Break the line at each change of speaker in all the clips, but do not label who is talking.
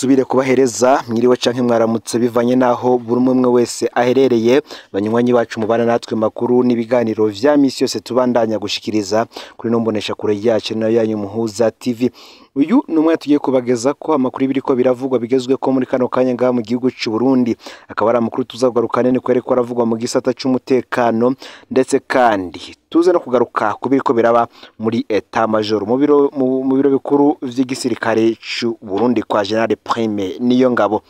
nsubire kubahereza mwiriwe canke mwaramutse bivanye naho buri umwe wese aherereye banywanyi bacu mubana natwe makuru n'ibiganiro vya misi yose tubandanya gushikiriza kuri no mbonesha kure yacu nayo yanyu Muhuza TV. Uyu numwe tugiye kubageza ko amakuru biriko biravugwa bigezwe ko muri kano kanya ngaha mu gihugu cy'u Burundi, akaba ari amakuru tuzagarukane ni kwere ko aravugwa mu gisata cy'umutekano, ndetse kandi tuze no kugaruka kubiriko biraba muri etat major mu biro bikuru vy'igisirikare cy'u Burundi kwa General Prime Niyongabo.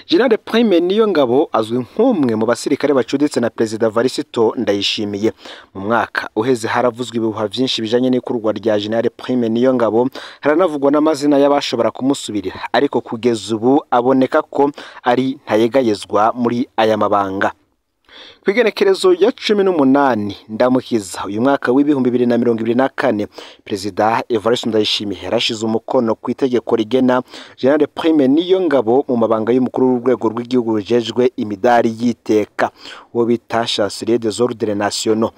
General Prime Niyongabo azwi nk'umwe mu basirikare bacuditse na President Varisito Ndayishimiye. Mu mwaka uheze haravuzwe ibihuha byinshi bijanye n'ikurwa rya General Prime Niyongabo, haranavugwa n'amazina y'abashobora kumusubirira, ariko kugeza ubu aboneka ko ari ntayegayezwa muri aya mabanga. Kwigenekerezo ya 18 Ndamukiza uyu mwaka w'ibihumbi 2024, President Evariste Ndayishimiye yarashize umukono ku itegeko rigena General Prime Niyongabo mu mabanga y'umukuru w'urwego rw'igihugu rujejwe imidari y'iteka, wo bita Chancelier des Ordres Nationaux.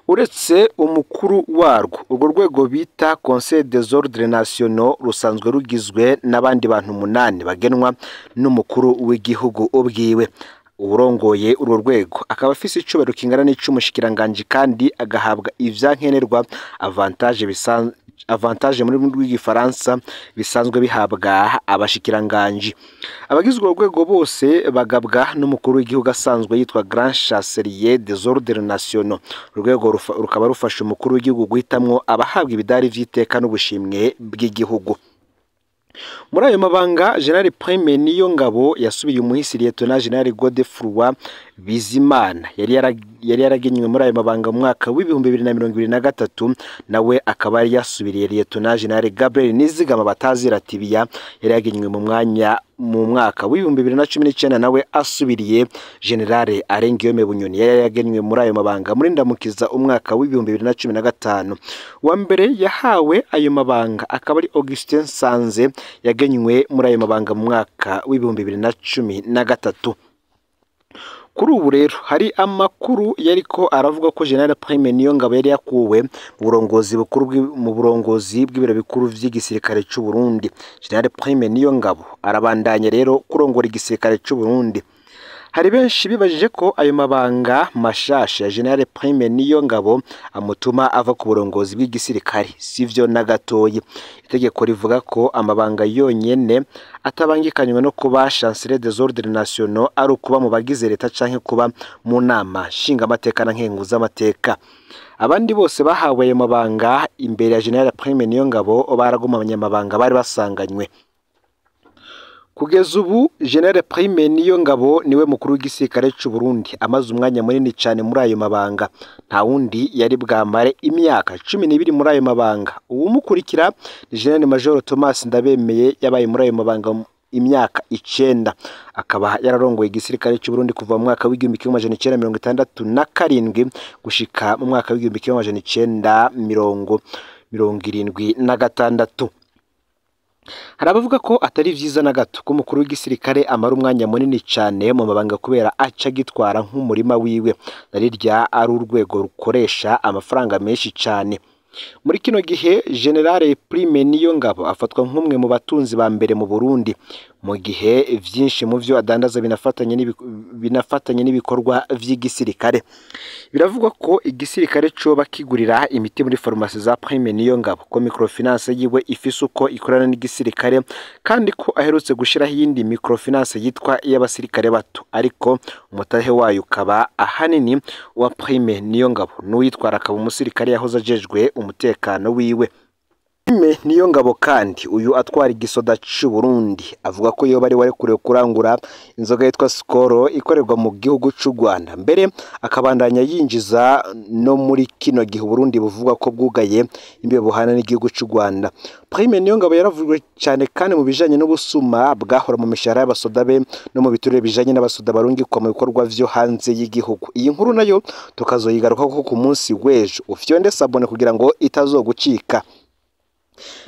Uretse umukuru warwo, urwo rwego bita Conseil des Ordres Nationaux rusanzwe rugizwe n'abandi bantu 8 bagenwa n'umukuru w'igihugu ubwiwe. Urongoye urwo rwego akaba afise icubero kingana n'icumushikiranganje, kandi agahabwa ivyankenerwa avantage muri rw'igifaransa bisanzwe bihabwa abashikiranganje. Abagizwe urwo rwego bose bagabwa n'umukuru w'igihugu asanzwe yitwa Grand Chancelier des Ordres Nationaux. Urwego rukaba rufasha umukuru w'igihugu guhitamwo abahabwa ibidari vy'iteka n'ubushimwe bw'igihugu. Muri ayo mabanga General Prime Niyongabo yasubiye umuhisi Lieutenant General Godefroid Bizimana yari yaragenywe muri ayo mabanga mu mwaka w'ibihumbi 2023, nawe akaba yari yasubiriye Lieutenant General Gabriel Nizigama Batazira Tibia yari yagenywe mu mwaka w'ibihumbi 2019, nawe asubiriye General Arengiyome Bunyoni yari yagenywe muri ayo mabanga muri Ndamukiza umwaka w'ibihumbi 2025. Wa mbere yahawe ayo mabanga akaba ari Augustin Sanze yagenywe muri ayo mabanga mu mwaka w'ibihumbi 2013. Kuri ubu rero hari amakuru yariko aravuga ko General Prime Niyongabo yari yakuwe mu burongozi bw'ibiro bikuru vy'igisirikare cy'u Burundi. General Prime Niyongabo arabandanya rero kurongora igisirikare cy'u Burundi. Hari benshi bibajije ko ayo mabanga mashasha ya General Prime Niyongabo amutuma ava ku burongozi bw'igisirikare. Sivyo na gatoyi. Itegeko rivuga ko amabanga yonyene atabangikanywe no kuba Chancelier des Ordres Nationaux ari ukuba mu bagize leta canke kuba mu nama nshinga amateka na nkenguza amateka. Abandi bose bahawe ayo mabanga imbere ya General Prime Niyongabo baraguma abanyamabanga bari basanganywe. Kugeza ubu General Prime Niyongabo niwe mukuru w'igisirikare cy'u Burundi, amaze umwanya munini cyane muri ayo mabanga. Nta wundi yari bwamare imyaka 12 muri ayo mabanga. Uwumukurikira ni General Major Thomas Ndabemeye yabaye muri ayo mabanga imyaka 9, akaba yararongoye igisirikare cy'u Burundi kuva mu mwaka w'1967 gushika mu mwaka w'1976. Hari abavuga ko atari vyiza na gato ko umukuru w'igisirikare amara umwanya munini cyane mu mabanga kubera aca gitwara nk'umurima wiwe, narirya ari urwego rukoresha amafaranga menshi cyane. Muri kino gihe General Prime Niyongabo afatwa nk'umwe mu batunzi ba mbere mu Burundi, mu gihe vyinshi mu vyo adandaza binafatanye n'ibikorwa vy'igisirikare. Biravugwa ko igisirikare cyo bakigurira imiti muri farumasi za Prime Niyongabo, ko microfinance yiwe ifise uko ikorana n'igisirikare, kandi ko aherutse gushiraho iyindi microfinance yitwa y'abasirikare bato, ariko umutahe wayo ukaba ahanini wa Prime Niyongabo n'uwitwara akaba umusirikare yahoze ajejwe umutekano wiwe. Prime Niyongabo kandi uyu atwara igisoda cy'u Burundi avuga ko yoba ari wari kure kurangura inzoga yitwa Skol ikorerwa mu gihugu cy'u Rwanda, mbere akabandanya yinjiza no muri kino gihe Burundi buvugwa ko bwugaye imbibe buhana n'igihugu cy'u Rwanda. Prime Niyongabo yaravugwe cyane kandi mu bijanye n'ubusuma bwahora mu mishahara y'abasoda be no mu biturire bijanye n'abasoda barungikwa mu bikorwa vyo hanze y'igihugu. Iyi nkuru nayo tukazoyigaruka ko ku munsi w'ejo. Ufyonde sabone kugira ngo itazogucika.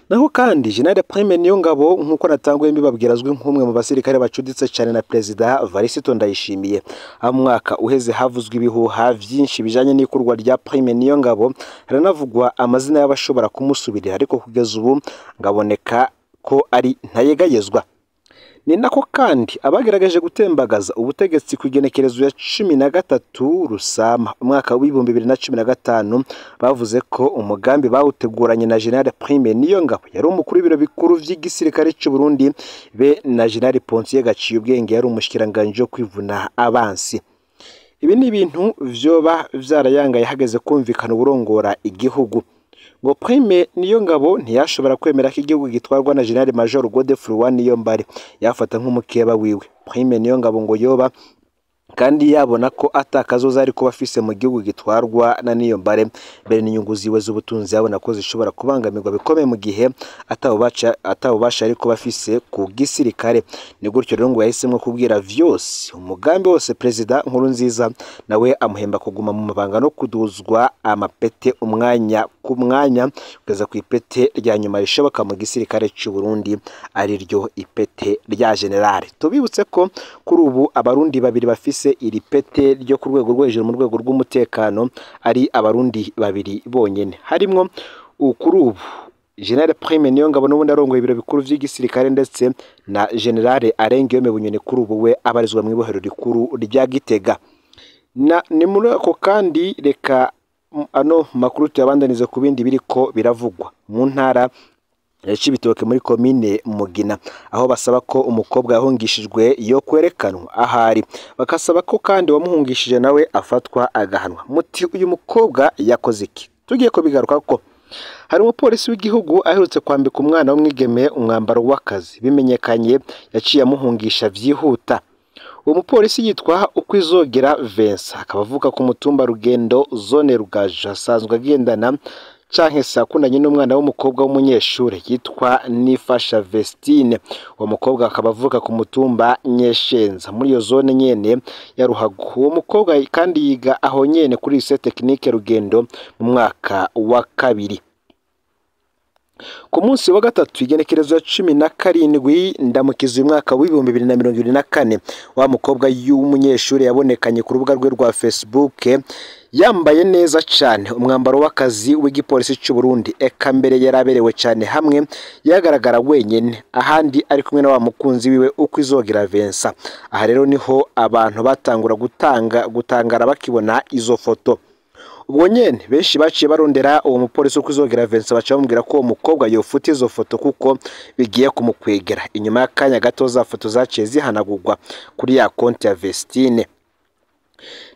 Naho kandi General Prime Niyongabo nkuko natanguye mbibabwira azwi nk'umwe mu basirikare bacuditse cyane na President Varisito Ndayishimiye. Mwaka uheze havuzwe ibihuha vyinshi bijanye n'ikurwa rya Prime Niyongabo, haranavugwa amazina y'abashobora kumusubirira, ariko kugeza ubu ngaboneka ko ari ntayegayezwa. Ni nako kandi abagerageje gutembagaza ubutegetsi ku igenekerezo ya 13 Rusama umwaka wa 2015 bavuze ko umugambi bawuteguranye na General Prime Niyongabo yari umukuru w'ibiro bikuru vy'igisirikare cy'u Burundi be na General Ponsier Gaciyubwenge yari umushikiranganje wo kwivuna abansi. Ibi ni ibintu vyoba vyarayangaye hageze kumvikana uburongora igihugu. Ngo Prime Niyongabo ntiyashobora kwemera ko igihugu gitwarwa na General Major Godefroid Niyombare yafata nk'umukeba wiwe. Prime Niyongabo ngo yoba kandi yabona ko atakazoza ari kuba afise mu gihugu gitwarwa na Niyombare mbere n'inyungu ziwe z'ubutunzi yabona ko zishobora kubangamirwa bikomeye mu gihe atawubasha ari kuba afise ku gisirikare. Ni gutyo rero ngo yahisemo kubwira vyose umugambi wose President Nkurunziza nawe amuhemba kuguma mu mabanga no kuduzwa amapete umwanya ku mwanya kugeza ku ipete rya nyuma rishoboka mu gisirikare cy'u Burundi ari ryo ipete rya general. Tubibutse ko kuri ubu abarundi babiri bafise iri pete ryo ku rwego rwo hejuru mu rwego rw'umutekano ari abarundi babiri bonyene, harimwo kuri ubu General Prime Niyongabo n'ubundi arongoye ibiro bikuru vy'igisirikare ndetse na General Arengiyome Bunyoni kuri ubu we abarizwa mu ibohero rikuru rya Gitega. Ni muri ako kandi reka ano makuru tuyabandanize ku bindi biriko biravugwa mu ntara Cibitoke muri komine Mugina aho basaba ko umukobwa yahungishijwe yo kwerekanwa ahari, bakasaba ko kandi wamuhungishije nawe afatwa agahanwa. Muti uyu mukobwa yakoze iki? Tugiye ko bigaruka ko hari umupolisi w'igihugu aherutse kwambika umwana w'umwigeme umwambaro w'akazi, bimenyekanye yaciye amuhungisha vyihuta. Uwo mupolisi yitwa Ukwizogera Vincent akaba avuka ku mutumba Rugendo zone Rugaje, asanzwe agendana canke sakundanye n'umwana w'umukobwa w'umunyeshure yitwa Nifasha Vestine. Uwo mukobwa akaba avuka ku mutumba Nyeshenza muri iyo zone nyene ya Ruhago. Uwo mukobwa kandi yiga aho nyene kuri lycée technique Rugendo mu mwaka wa 2. Ku munsi wa gatatu igenekerezo ya 17 ndamukiza umwaka wa 2024 wa mukobwa y'umunyeshure yabonekanye ku rubuga rwe rwa Facebook yambaye neza cyane umwambaro w'akazi w'igipolisi cy'u Burundi, eka mbere yaraberewe cyane hamwe yagaragara wenyene ahandi ari kumwe na wa mukunzi wiwe Ukwizogera Vincent. Aha rero niho abantu batangura gutangara bakibona izo foto. Ubwo nyene benshi baciye barondera uwo mupolisi Ukwizogera Vincent baca bamubwira ko uwo mukobwa yofuta izo foto kuko bigiye kumukwegera. Inyuma y'akanya gato za foto zaciye zihanagurwa kuri ya konti ya Vestine.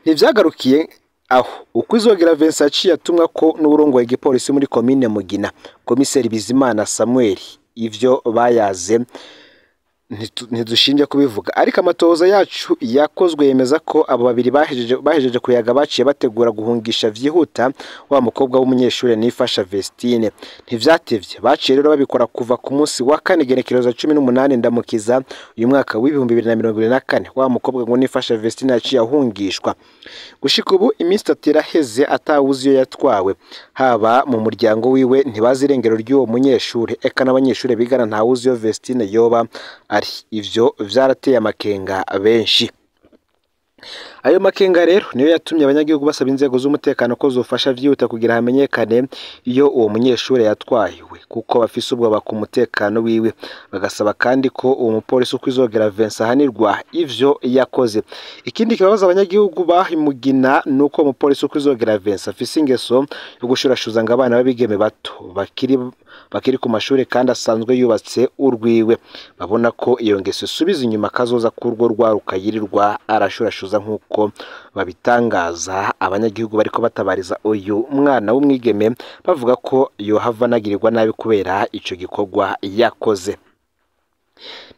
Ntivyagarukiye aho Ukwizogera Vincent aciye atumwa ko n'uburongoye igipolisi muri komine Mugina komiseri Bizimana Samuel ivyo bayaze ntidushinje kubivuga, ariko amatoza yacu yakozwe yemeza ko abo babiri bahejeje kuyaga baciye bategura guhungisha vyihuta wa mukobwa w'umunyeshure Nifasha Vestine. Ntivyatevye baciye rero babikora kuva ku munsi wa 4 genekerezo 18 ndamukiza uyu mwaka wa 2024 wa mukobwa ngo Nifasha Vestine yaciye ahungishwa. Gushika ubu iminsi atiraheze atawuzi yo yatwawe, haba mu muryango wiwe ntibazi irengero ry'uwo munyeshure, eka n'abanyeshure bigana ntawuzi yo Vestine yoba ari. Ivyo vyarateye amakenga benshi. Ayo makenga rero niyo yatumye abanyagihugu basaba inzego z'umutekano ko zofasha vyihuta kugira hamenyekane iyo uwo munyeshure yatwahiwe kuko bafise ubwoba ku mutekano wiwe. Bagasaba kandi ko uwo mupolisi Ukwizogera Vincent ahanirwa ivyo yakoze. Ikindi kibabaza abanyagihugu bahimugina nuko umupolisi Ukwizogera Vincent afise ingeso yo gushurashuza ngo abana babigeme bato bakiri ku mashuri kandi asanzwe yubatse urwiwe. Babona ko iyo ngeso isubiza inyuma kazoza kurwo rwaruka yirirwa arashurashuza nkuko babitangaza. Abanyagihugu bariko batabariza uyu mwana w'umwigeme bavuga ko yohava nagirirwa nabi kubera ico gikorwa yakoze.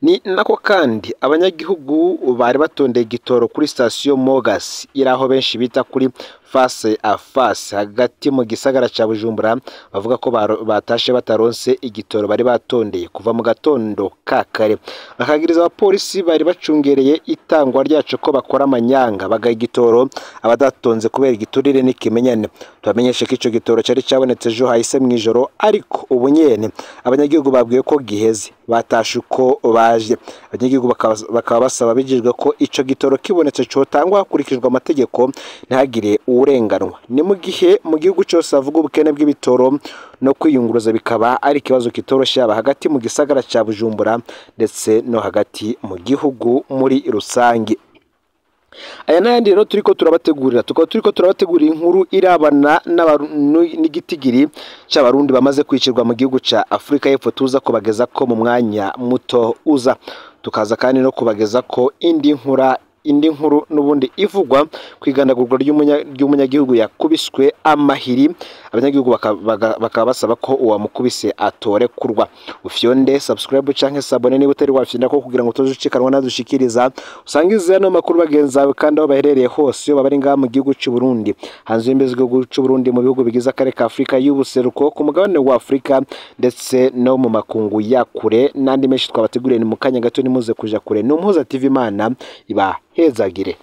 Ni nako kandi abanyagihugu bari batondeye igitoro kuri station Mogas iraho benshi bita kuri face à face hagati mu gisagara ca Bujumbura, bavuga ko batashe bataronse igitoro bari batondeye kuva mu gatondo kakare. Bakagiriza abapolisi bari bacungereye itangwa ryacu ko bakora amanyanga bagaye igitoro abadatonze kubera igiturire n'ikimenyane. Tubamenyeshe ko ico gitoro cari cabonetse ejo hahise mwijoro, ariko ubu nyene abanyagihugu babwiye ko giheze batashe uko baje. Abanyagihugu bakaba basaba bijijwe ko ico gitoro kibonetse cyo tangwa hakurikijwe amategeko ntagire uwurenganwa. Ni mu gihe mu gihugu cyose havuga ubukene bw'ibitoro no kwiyunguruza bikaba ari ikibazo kitoroshye yaba hagati mu gisagara cya Bujumbura ndetse no hagati mu gihugu muri rusange. Aya n'ayandi rero turiko turabategurira inkuru irabana n'igitigiri cy'abarundi bamaze kwicirwa mu gihugu cya Afrika y'Epfo, tuza kubageza ko mu mwanya muto uza. Tukaza kandi no kubageza ko indi nkuru n'ubundi ivugwa kwigandagurwa ry'umunyagihugu yakubiswe amahiri, abanyagihugu bakaba basaba ko uwamukubise atorekurwa. Ufyonde subscribe canke sabone niba utari wafyinda ko kugira ngo tuzucikanwa nadushikiriza usangize no makuru bagenzawe kandi aho baherereye hose yo babari ngaha mu gihugu cy'u Burundi, hanze y'imbizi gihugu cy'u Burundi, mu bihugu bigize akarere ka Afrika y'ubuseruko, ku mugabane wa Afrika ndetse no mu makungu ya kure n'andi menshi twabateguriye. Ni mu kanya gato nimuze kuja kure. N'umuhoza TV Imana iba hezagire.